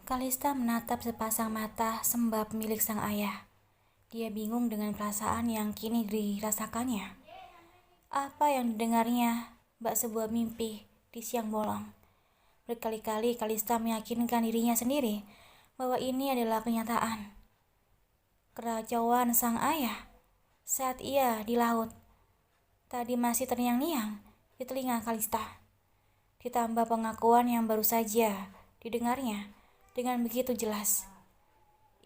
Kalista menatap sepasang mata sembab milik sang ayah. Dia bingung dengan perasaan yang kini dirasakannya. Apa yang didengarnya bak sebuah mimpi di siang bolong. Berkali-kali Kalista meyakinkan dirinya sendiri bahwa ini adalah kenyataan. Keracauan sang ayah saat ia di laut tadi masih terngiang-ngiang di telinga Kalista. Ditambah pengakuan yang baru saja didengarnya dengan begitu jelas.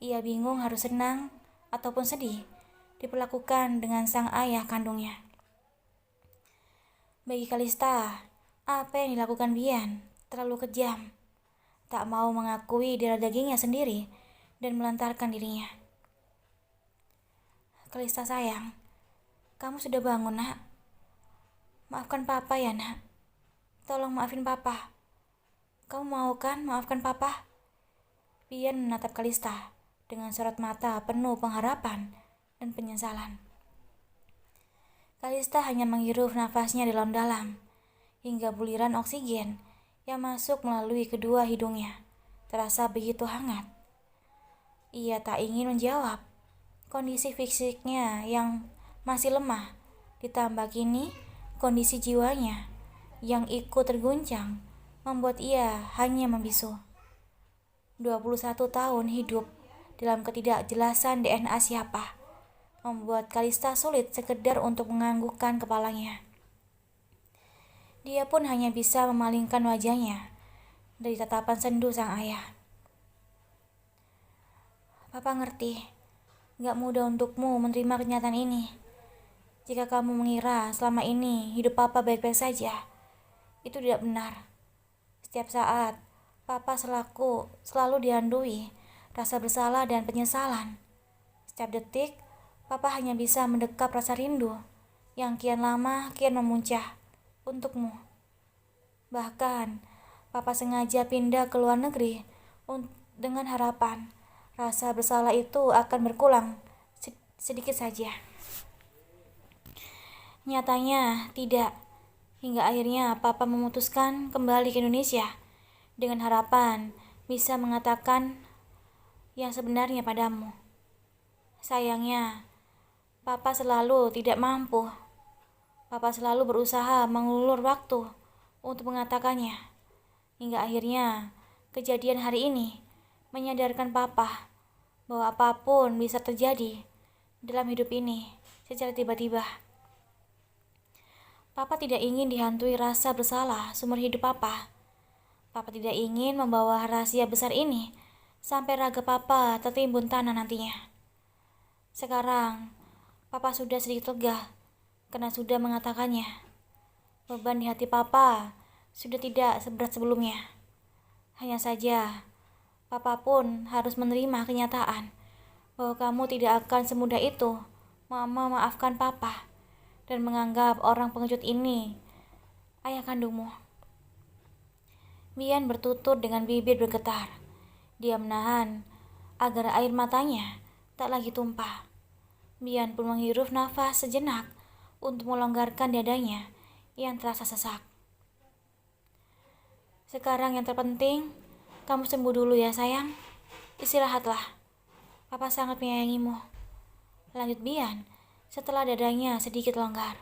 Ia bingung harus senang ataupun sedih diperlakukan dengan sang ayah kandungnya. Bagi Kalista, apa yang dilakukan Bian terlalu kejam. Tak mau mengakui darah dagingnya sendiri dan melantarkan dirinya. Kalista sayang, kamu sudah bangun nak. Maafkan papa ya nak. Tolong maafin papa. Kamu mau kan maafkan papa? Bian menatap Kalista dengan sorot mata penuh pengharapan dan penyesalan. Kalista hanya menghirup nafasnya dalam-dalam hingga buliran oksigen yang masuk melalui kedua hidungnya terasa begitu hangat. Ia tak ingin menjawab. Kondisi fisiknya yang masih lemah ditambah kini kondisi jiwanya yang ikut terguncang membuat ia hanya membisu. 21 tahun hidup dalam ketidakjelasan DNA siapa membuat Kalista sulit sekedar untuk menganggukkan kepalanya. Dia pun hanya bisa memalingkan wajahnya dari tatapan sendu sang ayah. Papa ngerti, gak mudah untukmu menerima kenyataan ini. Jika kamu mengira selama ini hidup papa baik-baik saja, itu tidak benar. Setiap saat Papa selalu dihantui rasa bersalah dan penyesalan. Setiap detik, Papa hanya bisa mendekap rasa rindu yang kian lama kian memuncah untukmu. Bahkan, Papa sengaja pindah ke luar negeri dengan harapan rasa bersalah itu akan berkurang sedikit saja. Nyatanya tidak, hingga akhirnya Papa memutuskan kembali ke Indonesia dengan harapan bisa mengatakan yang sebenarnya padamu. Sayangnya, Papa selalu tidak mampu. Papa selalu berusaha mengulur waktu untuk mengatakannya. Hingga akhirnya, kejadian hari ini menyadarkan Papa bahwa apapun bisa terjadi dalam hidup ini secara tiba-tiba. Papa tidak ingin dihantui rasa bersalah seumur hidup Papa. Papa tidak ingin membawa rahasia besar ini sampai raga Papa tertimbun tanah nantinya. Sekarang, Papa sudah sedikit lega karena sudah mengatakannya. Beban di hati Papa sudah tidak seberat sebelumnya. Hanya saja, Papa pun harus menerima kenyataan bahwa kamu tidak akan semudah itu memaafkan Papa dan menganggap orang pengecut ini ayah kandungmu. Bian bertutur dengan bibir bergetar. Dia menahan agar air matanya tak lagi tumpah. Bian pun menghirup nafas sejenak untuk melonggarkan dadanya yang terasa sesak. Sekarang yang terpenting, kamu sembuh dulu ya sayang. Istirahatlah. Papa sangat menyayangimu. Lanjut Bian setelah dadanya sedikit longgar.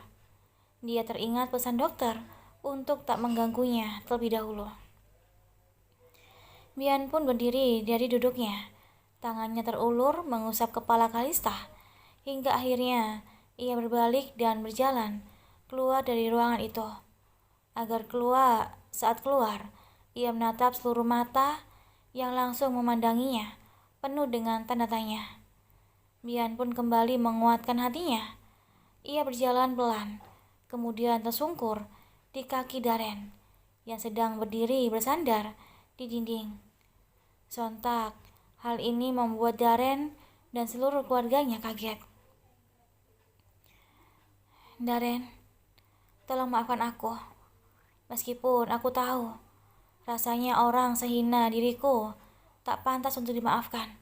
Dia teringat pesan dokter untuk tak mengganggunya terlebih dahulu. Bian pun berdiri dari duduknya. Tangannya terulur mengusap kepala Kalista. Hingga akhirnya ia berbalik dan berjalan keluar dari ruangan itu. Saat keluar, ia menatap seluruh mata yang langsung memandanginya, penuh dengan tanda tanya. Bian pun kembali menguatkan hatinya. Ia berjalan pelan, kemudian tersungkur di kaki Daren yang sedang berdiri bersandar di dinding. Sontak, hal ini membuat Daren dan seluruh keluarganya kaget. Daren, tolong maafkan aku. Meskipun aku tahu rasanya orang sehina diriku tak pantas untuk dimaafkan.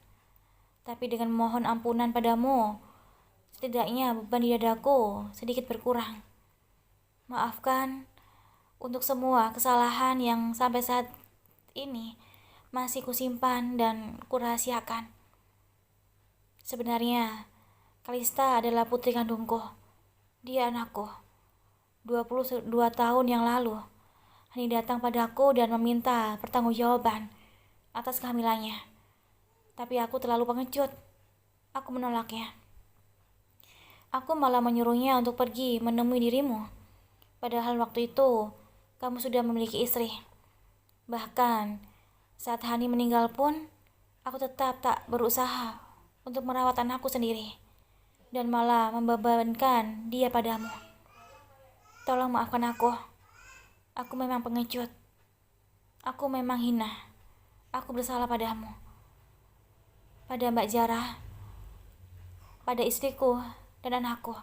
Tapi dengan mohon ampunan padamu, setidaknya beban di dadaku sedikit berkurang. Maafkan untuk semua kesalahan yang sampai saat ini masih kusimpan dan kurahasiakan. Sebenarnya, Kalista adalah putri kandungku. Dia anakku. 22 tahun yang lalu, Hani datang padaku dan meminta pertanggungjawaban atas kehamilannya. Tapi aku terlalu pengecut. Aku menolaknya. Aku malah menyuruhnya untuk pergi menemui dirimu. Padahal waktu itu, kamu sudah memiliki istri. Bahkan, saat Hani meninggal pun, aku tetap tak berusaha untuk merawat anakku sendiri. Dan malah membebankan dia padamu. Tolong maafkan aku. Aku memang pengecut. Aku memang hina. Aku bersalah padamu. Pada Mbak Jarah. Pada istriku dan anakku.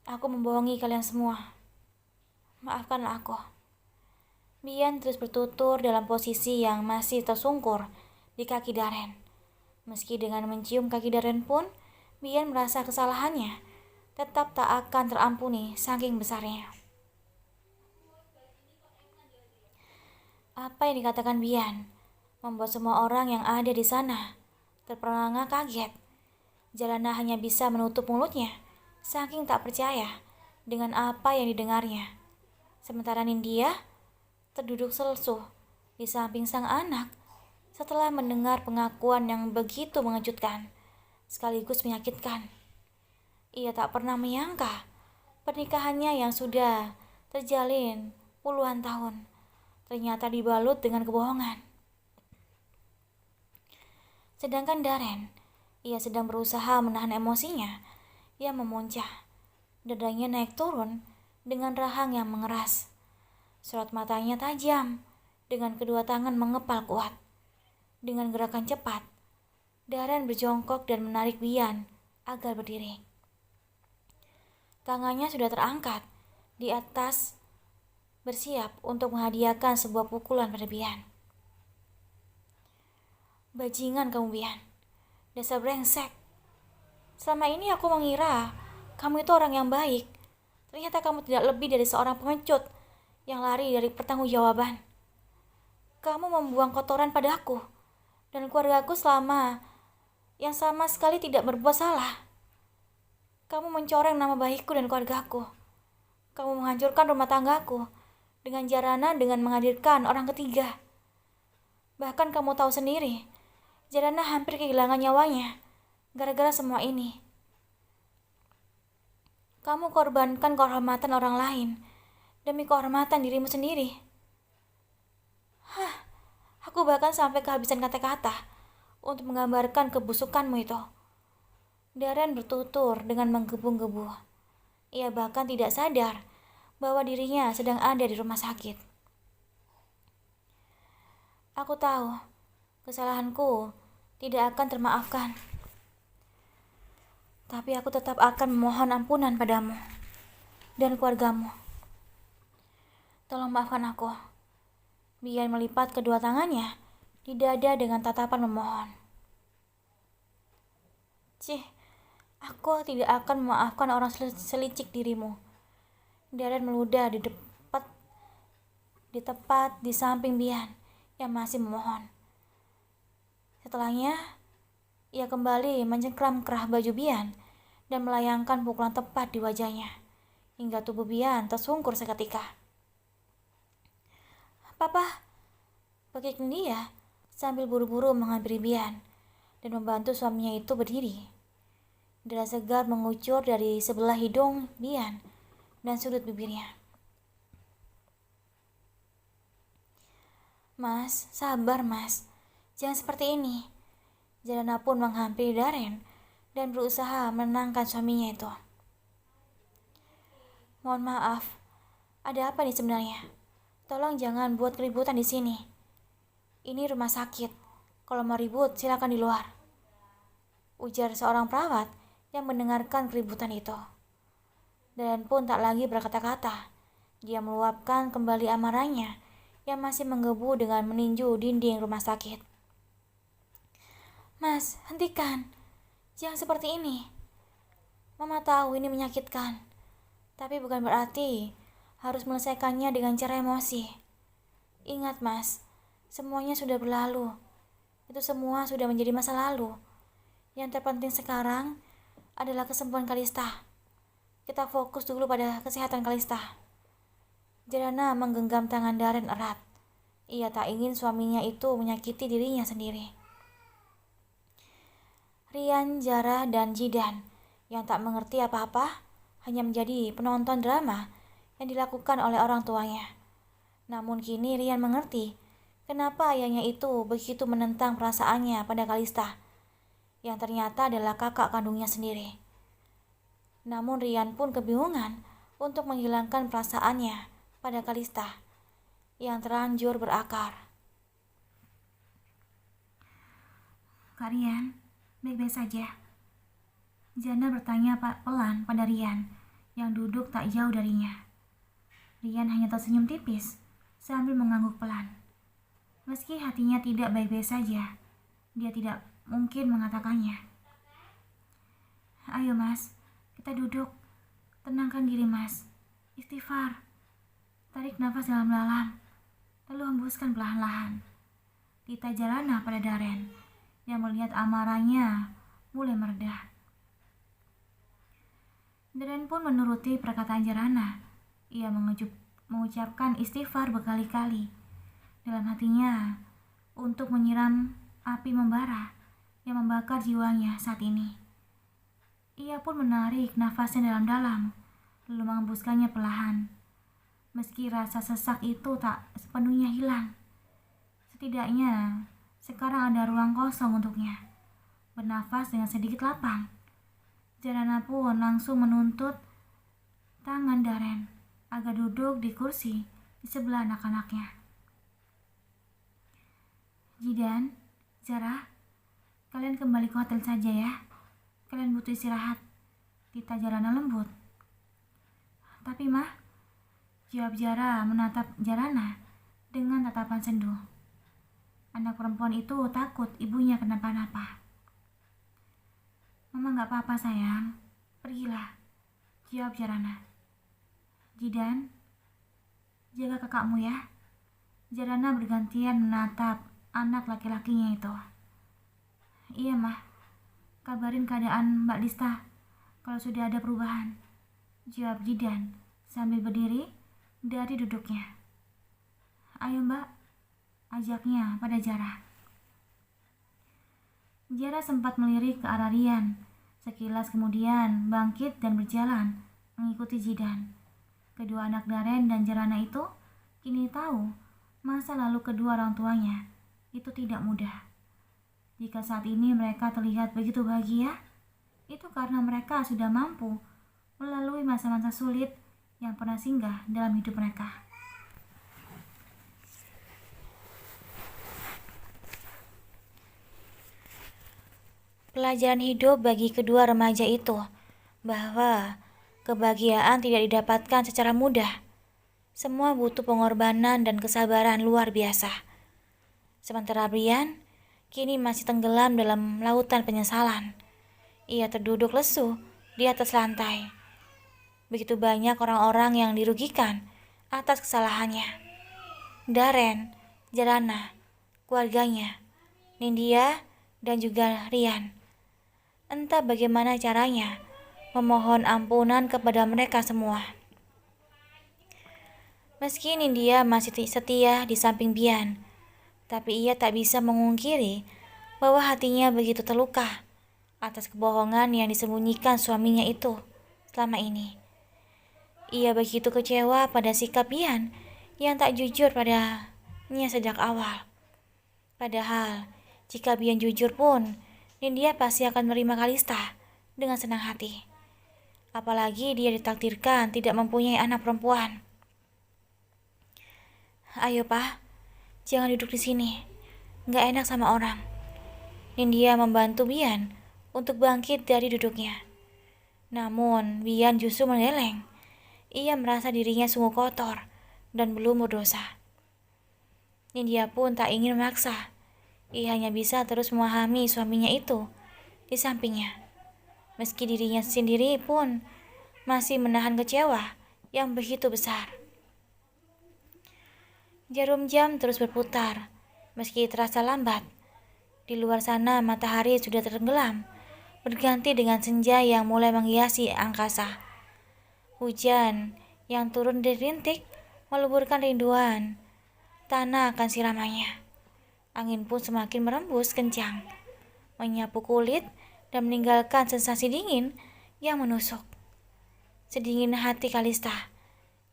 Aku membohongi kalian semua. Maafkanlah aku. Bian terus bertutur dalam posisi yang masih tersungkur di kaki Daren. Meski dengan mencium kaki Daren pun, Bian merasa kesalahannya tetap tak akan terampuni saking besarnya. Apa yang dikatakan Bian membuat semua orang yang ada di sana terperangah kaget. Jalana hanya bisa menutup mulutnya saking tak percaya dengan apa yang didengarnya. Sementara Nindya terduduk selsuh di samping sang anak setelah mendengar pengakuan yang begitu mengejutkan sekaligus menyakitkan. Ia tak pernah menyangka pernikahannya yang sudah terjalin puluhan tahun ternyata dibalut dengan kebohongan. Sedangkan Daren, ia sedang berusaha menahan emosinya yang memuncah. Dadanya naik turun dengan rahang yang mengeras. Sorot matanya tajam, dengan kedua tangan mengepal kuat. Dengan gerakan cepat, Daren berjongkok dan menarik Bian agar berdiri. Tangannya sudah terangkat di atas, bersiap untuk menghadiahkan sebuah pukulan pada Bian. Bajingan kamu, Bian. Dasar brengsek. Selama ini aku mengira kamu itu orang yang baik. Ternyata kamu tidak lebih dari seorang pengecut yang lari dari pertanggungjawaban. Kamu membuang kotoran padaku dan keluargaku yang sama sekali tidak berbuat salah. Kamu mencoreng nama baikku dan keluargaku. Kamu menghancurkan rumah tanggaku dengan Jarana dengan menghadirkan orang ketiga. Bahkan kamu tahu sendiri, Jarana hampir kehilangan nyawanya gara-gara semua ini. Kamu korbankan kehormatan orang lain demi kehormatan dirimu sendiri. Aku bahkan sampai kehabisan kata-kata untuk menggambarkan kebusukanmu itu. Daren bertutur dengan menggebu-gebu. Ia bahkan tidak sadar bahwa dirinya sedang ada di rumah sakit. Aku tahu kesalahanku tidak akan termaafkan. Tapi aku tetap akan memohon ampunan padamu dan keluargamu. Tolong maafkan aku. Bian melipat kedua tangannya di dada dengan tatapan memohon. Aku tidak akan memaafkan orang selicik dirimu. Daren meludah di tepat di samping Bian yang masih memohon. Setelahnya, ia kembali mencengkram kerah baju Bian dan melayangkan pukulan tepat di wajahnya, hingga tubuh Bian tersungkur seketika. Papa, bekik dia sambil buru-buru menghampiri Bian dan membantu suaminya itu berdiri. Darah segar mengucur dari sebelah hidung Bian dan sudut bibirnya. Mas, sabar mas, jangan seperti ini. Jalana pun menghampiri Daren dan berusaha menenangkan suaminya itu. Mohon maaf, ada apa nih sebenarnya? Tolong jangan buat keributan di sini. Ini rumah sakit. Kalau mau ribut, silakan di luar. ujar seorang perawat yang mendengarkan keributan itu. Dan pun tak lagi berkata-kata. Dia meluapkan kembali amarahnya yang masih menggebu dengan meninju dinding rumah sakit. Mas, hentikan. Jangan seperti ini. Mama tahu ini menyakitkan. Tapi bukan berarti harus menyelesaikannya dengan cara emosi. Ingat mas, semuanya sudah berlalu. Itu semua sudah menjadi masa lalu. Yang terpenting sekarang adalah kesembuhan Kalista. Kita fokus dulu pada kesehatan Kalista. Jarana menggenggam tangan Daren erat. Ia tak ingin suaminya itu menyakiti dirinya sendiri. Rian, Jara, dan Jidan yang tak mengerti apa-apa hanya menjadi penonton drama yang dilakukan oleh orang tuanya. Namun kini Rian mengerti kenapa ayahnya itu begitu menentang perasaannya pada Kalista, yang ternyata adalah kakak kandungnya sendiri. Namun Rian pun kebingungan untuk menghilangkan perasaannya pada Kalista yang terlanjur berakar. Kak Rian, baik-baik saja? Jana bertanya pelan pada Rian yang duduk tak jauh darinya. Rian hanya tersenyum tipis sambil mengangguk pelan. Meski hatinya tidak baik-baik saja, dia tidak mungkin mengatakannya. Ayo mas, kita duduk. Tenangkan diri mas. Istighfar. Tarik nafas dalam-dalam, lalu hembuskan perlahan-lahan. Tita Jalana pada Daren yang melihat amarahnya mulai mereda. Daren pun menuruti perkataan Jarana. Ia mengucapkan istighfar berkali-kali dalam hatinya untuk menyiram api membara yang membakar jiwanya saat ini. Ia pun menarik nafasnya dalam-dalam, lalu menghembuskannya perlahan. Meski rasa sesak itu tak sepenuhnya hilang, setidaknya sekarang ada ruang kosong untuknya bernafas dengan sedikit lapang. Jarana pun langsung menuntut tangan Daren agar duduk di kursi di sebelah anak-anaknya. Jidan, Zara, kalian kembali ke hotel saja ya. Kalian butuh istirahat. Tita Jarana lembut. Tapi mah, jawab Jara menatap Jarana dengan tatapan sendu. Anak perempuan itu takut ibunya kenapa-napa. Mama gak apa-apa sayang, pergilah, jawab Jarana. Jidan, jaga kakakmu ya. Jarana bergantian menatap anak laki-lakinya itu. Iya mah, kabarin keadaan Mbak Lista kalau sudah ada perubahan, jawab Jidan sambil berdiri dari duduknya. Ayo mbak, ajaknya pada Jara. Jara sempat melirik ke arah Rian, sekilas kemudian bangkit dan berjalan mengikuti Jidan. Kedua anak Daren dan Jarana itu kini tahu masa lalu kedua orang tuanya itu tidak mudah. Jika saat ini mereka terlihat begitu bahagia, itu karena mereka sudah mampu melalui masa-masa sulit yang pernah singgah dalam hidup mereka. Pelajaran hidup bagi kedua remaja itu bahwa kebahagiaan tidak didapatkan secara mudah. Semua butuh pengorbanan dan kesabaran luar biasa. Sementara Brian kini masih tenggelam dalam lautan penyesalan. Ia terduduk lesu di atas lantai. Begitu banyak orang-orang yang dirugikan atas kesalahannya. Daren, Jarana, keluarganya, Nindya, dan juga Rian. Entah bagaimana caranya memohon ampunan kepada mereka semua. Meski Nindya masih setia di samping Bian, tapi ia tak bisa memungkiri bahwa hatinya begitu terluka atas kebohongan yang disembunyikan suaminya itu selama ini. Ia begitu kecewa pada sikap Bian yang tak jujur padanya sejak awal. Padahal, jika Bian jujur pun, Nindya pasti akan menerima Kalista dengan senang hati. Apalagi dia ditakdirkan tidak mempunyai anak perempuan. Ayo Pak, jangan duduk di sini. Nggak enak sama orang. Nindya membantu Bian untuk bangkit dari duduknya. Namun, Bian justru mendeleng. Ia merasa dirinya sungguh kotor dan belum berdosa. Nindya pun tak ingin memaksa. Ia hanya bisa terus memahami suaminya itu di sampingnya. Meski dirinya sendiri pun masih menahan kecewa yang begitu besar. Jarum jam terus berputar, meski terasa lambat. Di luar sana matahari sudah tenggelam, berganti dengan senja yang mulai menghiasi angkasa. Hujan yang turun derintik meluburkan rinduan tanah akan siramannya. Angin pun semakin merembus kencang, menyapu kulit dan meninggalkan sensasi dingin yang menusuk. Sedingin hati Kalista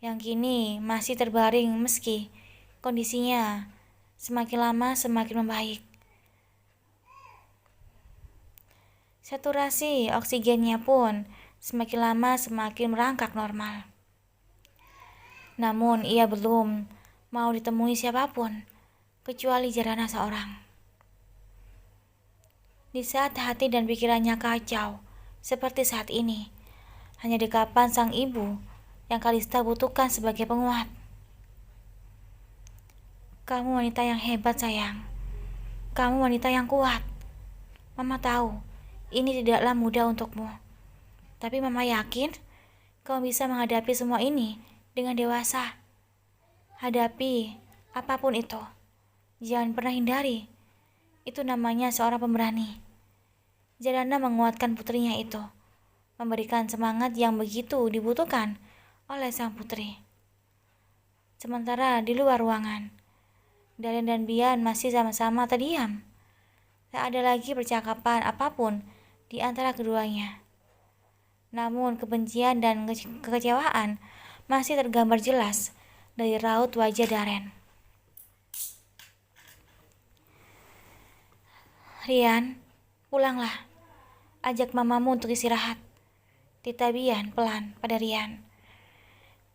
yang kini masih terbaring meski kondisinya semakin lama semakin membaik. Saturasi oksigennya pun semakin lama semakin merangkak normal. Namun ia belum mau ditemui siapapun kecuali Jarana seorang. Di saat hati dan pikirannya kacau seperti saat ini, hanya dekapan sang ibu yang Kalista butuhkan sebagai penguat. Kamu wanita yang hebat, sayang. Kamu wanita yang kuat. Mama tahu ini tidaklah mudah untukmu. Tapi Mama yakin kamu bisa menghadapi semua ini dengan dewasa. Hadapi apapun itu. Jangan pernah hindari. Itu namanya seorang pemberani. Jarana menguatkan putrinya itu, memberikan semangat yang begitu dibutuhkan oleh sang putri. Sementara di luar ruangan, Daren dan Bian masih sama-sama terdiam. Tak ada lagi percakapan apapun di antara keduanya. Namun kebencian dan kekecewaan masih tergambar jelas dari raut wajah Daren. Rian, pulanglah. Ajak mamamu untuk istirahat. Tita Bian pelan pada Rian.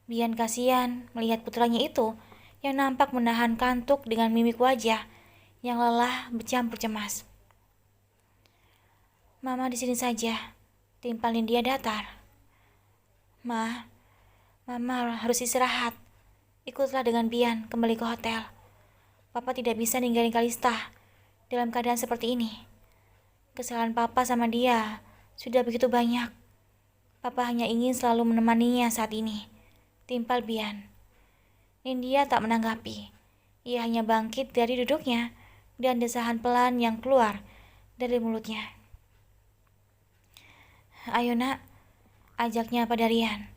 Bian kasihan melihat putranya itu yang nampak menahan kantuk dengan mimik wajah yang lelah bercampur cemas. Mama di sini saja, timpalin dia datar. Mama harus istirahat. Ikutlah dengan Bian kembali ke hotel. Papa tidak bisa ninggalin Kalista dalam keadaan seperti ini. Kesalahan Papa sama dia sudah begitu banyak. Papa hanya ingin selalu menemaninya saat ini. Timpal Bian. Nindya tak menanggapi. Ia hanya bangkit dari duduknya dan desahan pelan yang keluar dari mulutnya. Ayo nak, ajaknya pada Rian.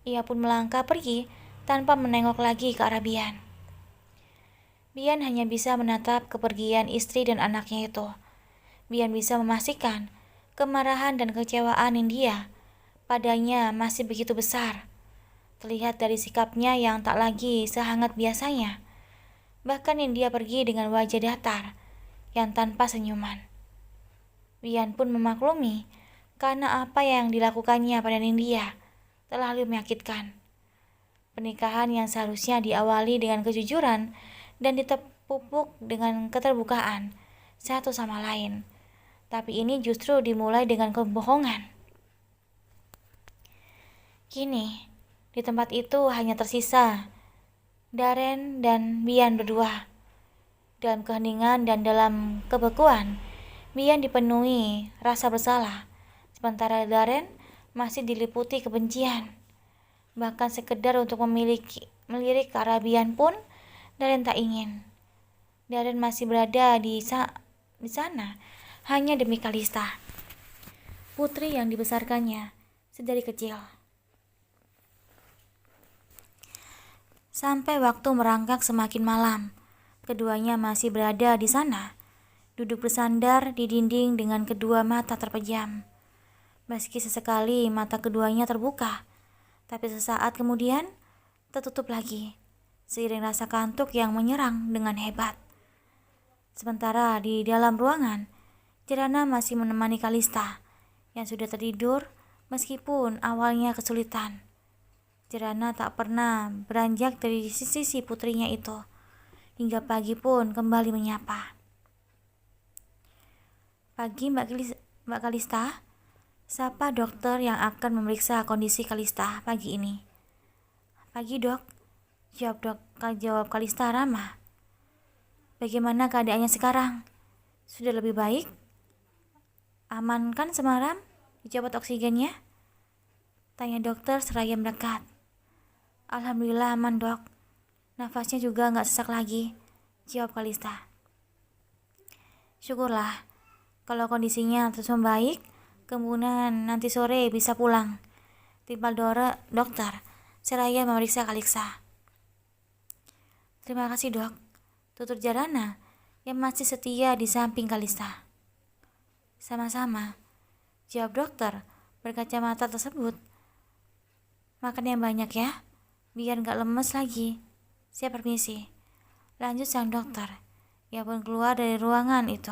Ia pun melangkah pergi tanpa menengok lagi ke arah Bian. Bian hanya bisa menatap kepergian istri dan anaknya itu. Bian bisa memastikan kemarahan dan kekecewaan Nindya padanya masih begitu besar. Terlihat dari sikapnya yang tak lagi sehangat biasanya. Bahkan Nindya pergi dengan wajah datar yang tanpa senyuman. Bian pun memaklumi karena apa yang dilakukannya pada Nindya terlalu menyakitkan. Pernikahan yang seharusnya diawali dengan kejujuran dan ditepuk dengan keterbukaan satu sama lain. Tapi ini justru dimulai dengan kebohongan. Kini, di tempat itu hanya tersisa Daren dan Bian berdua. Dalam keheningan dan dalam kebekuan, Bian dipenuhi rasa bersalah, sementara Daren masih diliputi kebencian. Bahkan sekedar untuk melirik ke arah Bian pun, Daren tak ingin. Daren masih berada di sana hanya demi Kalista, putri yang dibesarkannya sedari kecil. Sampai waktu merangkak semakin malam, keduanya masih berada di sana, duduk bersandar di dinding dengan kedua mata terpejam. Meski sesekali mata keduanya terbuka, tapi sesaat kemudian tertutup lagi, seiring rasa kantuk yang menyerang dengan hebat. Sementara di dalam ruangan, Jarana masih menemani Kalista yang sudah tertidur meskipun awalnya kesulitan. Jarana tak pernah beranjak dari sisi putrinya itu, hingga pagi pun kembali menyapa. Pagi Mbak Kalista, siapa dokter yang akan memeriksa kondisi Kalista pagi ini? Pagi dok, jawab Kalista ramah. Bagaimana keadaannya sekarang? Sudah lebih baik? Aman kan semalam? Dicopot oksigennya? Tanya dokter seraya mendekat. Alhamdulillah aman dok. Nafasnya juga gak sesak lagi, jawab Kalista. Syukurlah, kalau kondisinya terus membaik, kemudian nanti sore bisa pulang, timpal dokter seraya memeriksa Kalista. Terima kasih dok, tutur Jarana yang masih setia di samping Kalista. Sama-sama, jawab dokter berkacamata tersebut. Makan yang banyak ya, biar gak lemes lagi. Saya permisi, lanjut sang dokter. Ia pun keluar dari ruangan itu.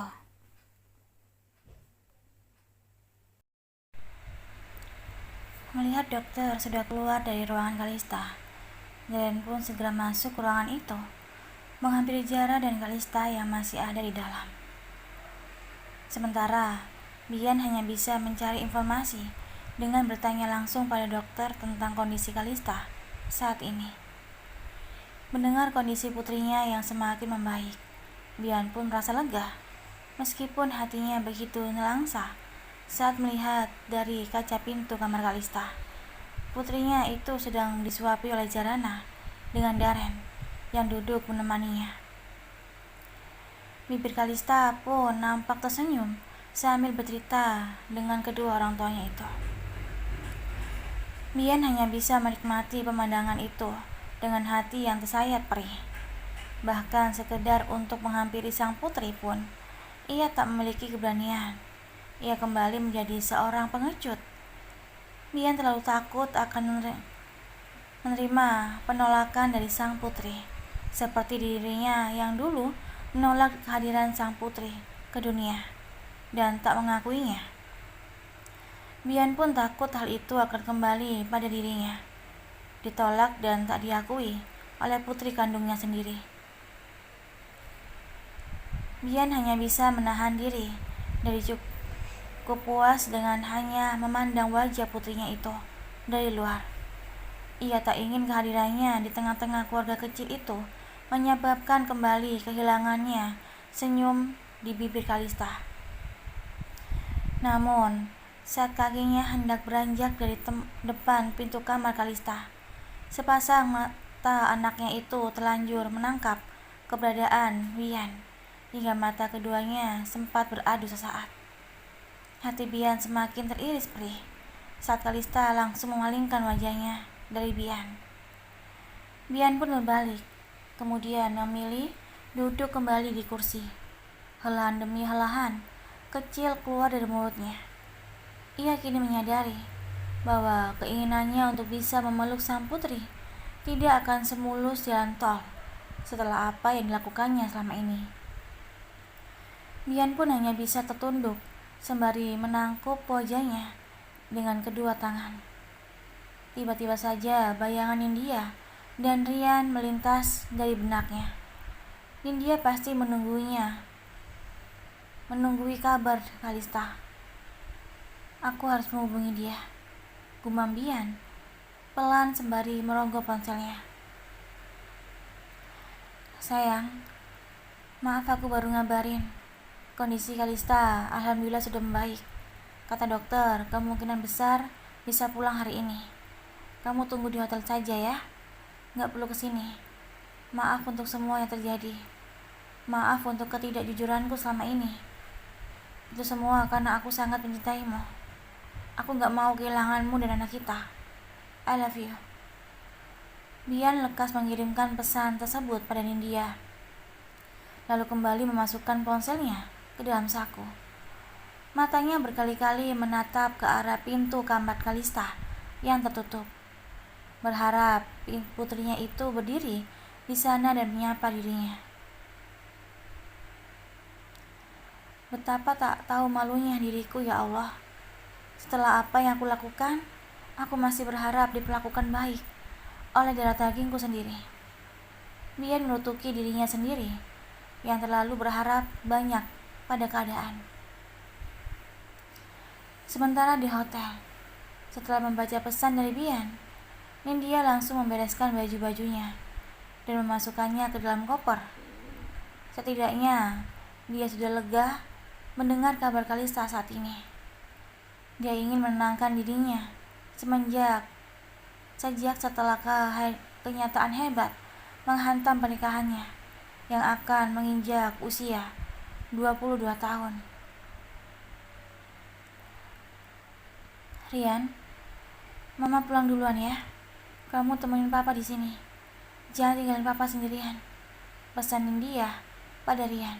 Melihat dokter sudah keluar dari ruangan Kalista, Garen pun segera masuk ke ruangan itu, menghampiri Jara dan Kalista yang masih ada di dalam. Sementara, Bian hanya bisa mencari informasi dengan bertanya langsung pada dokter tentang kondisi Kalista saat ini. Mendengar kondisi putrinya yang semakin membaik, Bian pun merasa lega, meskipun hatinya begitu nelangsa saat melihat dari kaca pintu kamar Kalista. Putrinya itu sedang disuapi oleh Jarana dengan Daren yang duduk menemaninya. Bibir Kalista pun nampak tersenyum sambil bercerita dengan kedua orang tuanya itu. Bian hanya bisa menikmati pemandangan itu dengan hati yang tersayat perih. Bahkan sekedar untuk menghampiri sang putri pun, ia tak memiliki keberanian. Ia kembali menjadi seorang pengecut. Bian terlalu takut akan menerima penolakan dari sang putri, seperti dirinya yang dulu menolak kehadiran sang putri ke dunia dan tak mengakuinya. Bian pun takut hal itu akan kembali pada dirinya, ditolak dan tak diakui oleh putri kandungnya sendiri. Bian hanya bisa menahan diri dari cukup puas dengan hanya memandang wajah putrinya itu dari luar. Ia tak ingin kehadirannya di tengah-tengah keluarga kecil itu menyebabkan kembali kehilangannya senyum di bibir Kalista. Namun, saat kakinya hendak beranjak dari depan pintu kamar Kalista, sepasang mata anaknya itu terlanjur menangkap keberadaan Bian, hingga mata keduanya sempat beradu sesaat. Hati Bian semakin teriris perih saat Kalista langsung memalingkan wajahnya dari Bian. Bian pun berbalik, kemudian memilih duduk kembali di kursi. Helahan demi helahan kecil keluar dari mulutnya. Ia kini menyadari bahwa keinginannya untuk bisa memeluk sang putri tidak akan semulus jalan tol setelah apa yang dilakukannya selama ini. Bian pun hanya bisa tertunduk sembari menangkup wajahnya dengan kedua tangan. Tiba-tiba saja bayangan Nindya dan Rian melintas dari benaknya. Nindya pasti menunggui kabar Kalista. Aku harus menghubungi dia, gumam Bian pelan sembari merogoh ponselnya. Sayang, maaf aku baru ngabarin. Kondisi Kalista alhamdulillah sudah membaik. Kata dokter, kemungkinan besar bisa pulang hari ini. Kamu tunggu di hotel saja ya. Gak perlu kesini. Maaf untuk semua yang terjadi. Maaf untuk ketidakjujuranku selama ini. Itu semua karena aku sangat mencintaimu. Aku gak mau kehilanganmu dan anak kita. I love you. Bian lekas mengirimkan pesan tersebut pada Nindya, lalu kembali memasukkan ponselnya ke dalam saku. Matanya berkali-kali menatap ke arah pintu kamar Kalista yang tertutup, berharap putrinya itu berdiri di sana dan menyapa dirinya. Betapa tak tahu malunya diriku ya Allah. Setelah apa yang aku lakukan, aku masih berharap diperlakukan baik oleh darah dagingku sendiri. Bian menutupi dirinya sendiri yang terlalu berharap banyak pada keadaan. Sementara di hotel, setelah membaca pesan dari Bian, Nindya langsung membereskan baju-bajunya dan memasukkannya ke dalam koper. Setidaknya, dia sudah lega mendengar kabar Kalista saat ini. Dia ingin menenangkan dirinya sejak setelah kenyataan hebat menghantam pernikahannya yang akan menginjak usia 22 tahun. Rian, Mama pulang duluan ya. Kamu temenin Papa di sini. Jangan tinggalin Papa sendirian, pesan Nindya pada Rian.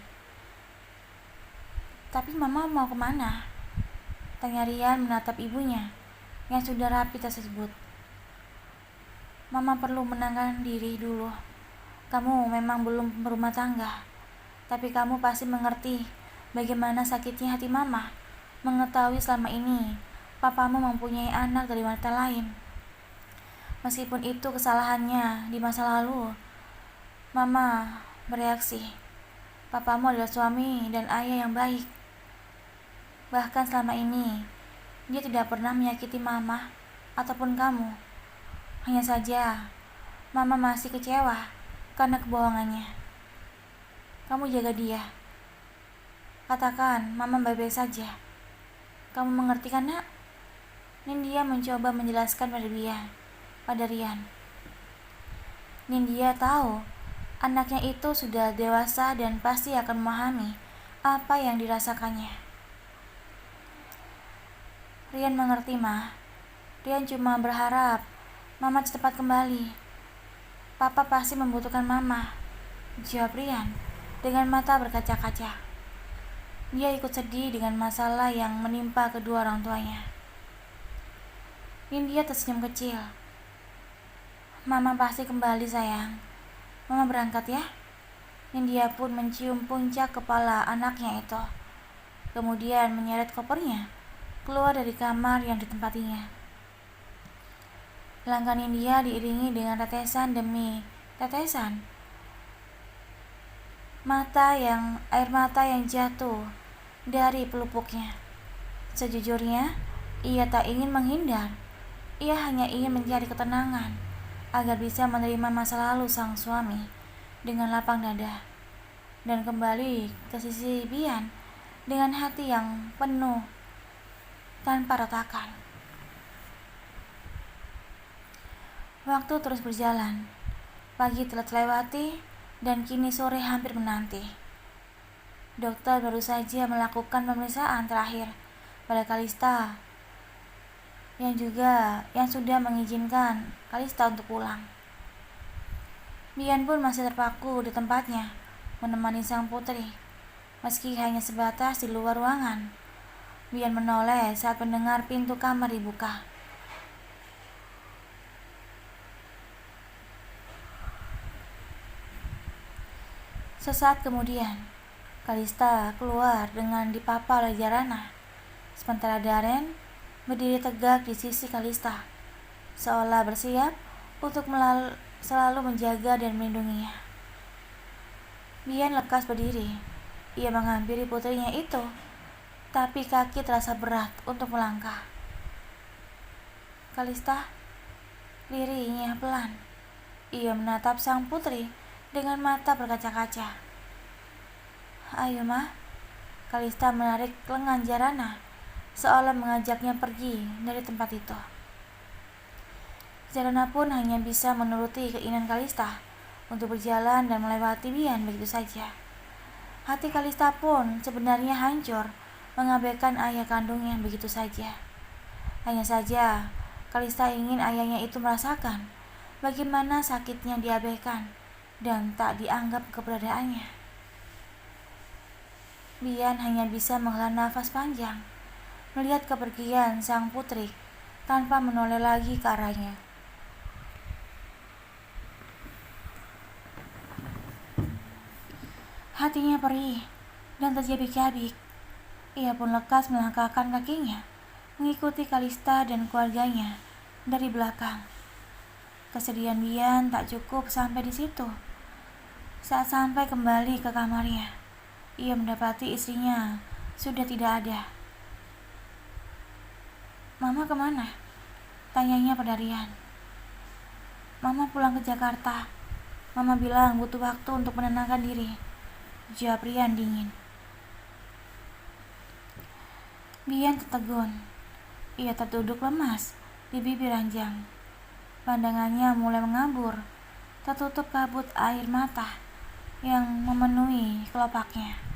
Tapi Mama mau kemana? Tanya Rian menatap ibunya yang sudah rapi tersebut. Mama perlu menenangkan diri dulu. Kamu memang belum berumah tangga, tapi kamu pasti mengerti bagaimana sakitnya hati Mama mengetahui selama ini papamu mempunyai anak dari wanita lain. Meskipun itu kesalahannya di masa lalu, Mama bereaksi. Papamu adalah suami dan ayah yang baik. Bahkan selama ini, dia tidak pernah menyakiti Mama ataupun kamu. Hanya saja, Mama masih kecewa karena kebohongannya. Kamu jaga dia. Katakan, Mama baik-baik saja. Kamu mengerti kan, Nak? Nindya mencoba menjelaskan pada Rian. Nindya tahu anaknya itu sudah dewasa dan pasti akan memahami apa yang dirasakannya. Rian mengerti, Ma. Rian cuma berharap Mama cepat kembali. Papa pasti membutuhkan Mama, jawab Rian dengan mata berkaca-kaca. Dia ikut sedih dengan masalah yang menimpa kedua orang tuanya. Nindya tersenyum kecil. Mama pasti kembali, sayang. Mama berangkat ya. Nindya pun mencium puncak kepala anaknya itu. Kemudian menyeret kopernya keluar dari kamar yang ditempatinya. Langkah Nindya diiringi dengan tetesan demi tetesan air mata yang jatuh dari pelupuknya. Sejujurnya, ia tak ingin menghindar. Ia hanya ingin mencari ketenangan agar bisa menerima masa lalu sang suami dengan lapang dada dan kembali ke sisi Bian dengan hati yang penuh tanpa retakan. Waktu terus berjalan. Pagi telah terlewati dan kini sore hampir menanti. Dokter baru saja melakukan pemeriksaan terakhir pada Kalista yang sudah mengizinkan Kalista untuk pulang. Bian pun masih terpaku di tempatnya menemani sang putri, meski hanya sebatas di luar ruangan. Bian menoleh saat mendengar pintu kamar dibuka. Sesaat kemudian, Kalista keluar dengan dipapa oleh Jarana, sementara Darren berdiri tegak di sisi Kalista, seolah bersiap untuk selalu menjaga dan melindunginya. Bian lekas berdiri. Ia menghampiri putrinya itu, tapi kaki terasa berat untuk melangkah. Kalista, lirihnya pelan. Ia menatap sang putri dengan mata berkaca-kaca. Ayo, Ma. Kalista menarik lengan Jarana, seolah mengajaknya pergi dari tempat itu. Jarana pun hanya bisa menuruti keinginan Kalista untuk berjalan dan melewati Bian begitu saja. Hati Kalista pun sebenarnya hancur mengabaikan ayah kandungnya begitu saja. Hanya saja Kalista ingin ayahnya itu merasakan bagaimana sakitnya diabaikan dan tak dianggap keberadaannya. Bian hanya bisa menghela nafas panjang melihat kepergian sang putri tanpa menoleh lagi ke arahnya. Hatinya perih dan terjabik-jabik. Ia pun lekas melangkahkan kakinya mengikuti Kalista dan keluarganya dari belakang. Kesedihan Bian tak cukup sampai di situ. Saat sampai kembali ke kamarnya, ia mendapati istrinya sudah tidak ada. Mama kemana? Tanyanya pada Rian. Mama pulang ke Jakarta. Mama bilang butuh waktu untuk menenangkan diri, jawab Rian dingin. Bian tertegun. Ia terduduk lemas di bibir ranjang. Pandangannya mulai mengabur, tertutup kabut air mata yang memenuhi kelopaknya.